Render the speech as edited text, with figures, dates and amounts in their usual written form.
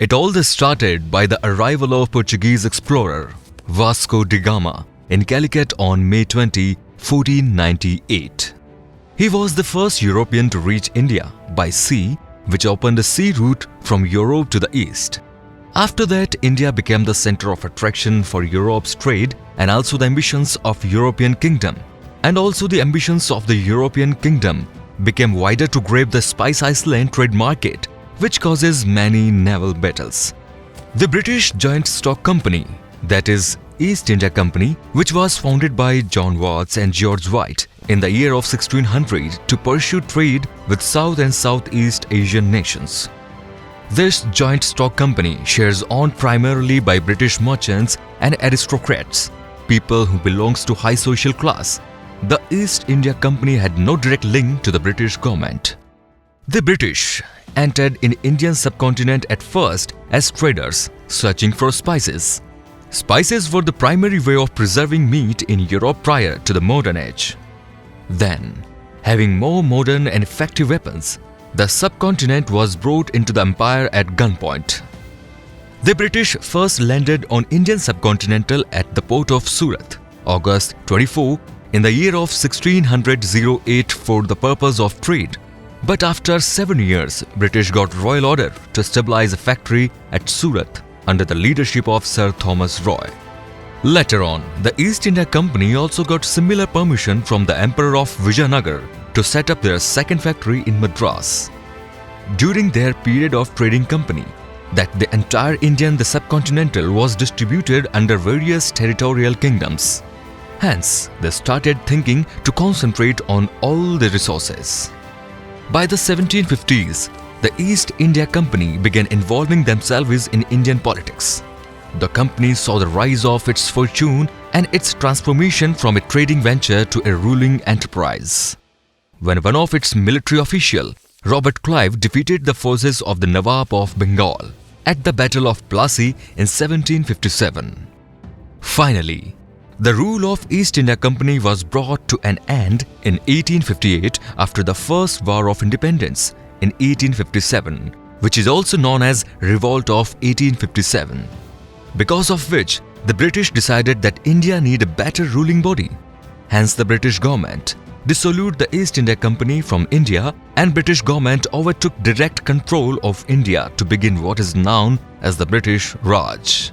It all this started by the arrival of Portuguese explorer Vasco da Gama in Calicut on May 20, 1498. He was the first European to reach India by sea, which opened a sea route from Europe to the east. After that, India became the center of attraction for Europe's trade and also the ambitions of European kingdom. And also the ambitions of the European kingdom became wider to grab the Spice Island trade market, which causes many naval battles. The British Joint Stock Company, that is East India Company, which was founded by John Watts and George White in the year of 1600 to pursue trade with South and Southeast Asian nations. This joint stock company shares owned primarily by British merchants and aristocrats, people who belongs to high social class. The East India Company had no direct link to the British government. The British entered in Indian subcontinent at first as traders searching for spices. Spices were the primary way of preserving meat in Europe prior to the modern age. Then, having more modern and effective weapons, the subcontinent was brought into the empire at gunpoint. The British first landed on Indian subcontinental at the port of Surat, August 24, in the year of 1608 for the purpose of trade. But after 7 years, British got royal order to stabilize a factory at Surat under the leadership of Sir Thomas Roy. Later on, the East India Company also got similar permission from the Emperor of Vijayanagar to set up their second factory in Madras. During their period of trading company, that the entire Indian the subcontinental was distributed under various territorial kingdoms. Hence, they started thinking to concentrate on all the resources. By the 1750s, the East India Company began involving themselves in Indian politics. The company saw the rise of its fortune and its transformation from a trading venture to a ruling enterprise. When one of its military officials, Robert Clive, defeated the forces of the Nawab of Bengal at the Battle of Plassey in 1757. Finally, the rule of East India Company was brought to an end in 1858 after the First War of Independence in 1857, which is also known as Revolt of 1857, because of which the British decided that India need a better ruling body. Hence the British government dissolved the East India Company from India and British government overtook direct control of India to begin what is known as the British Raj.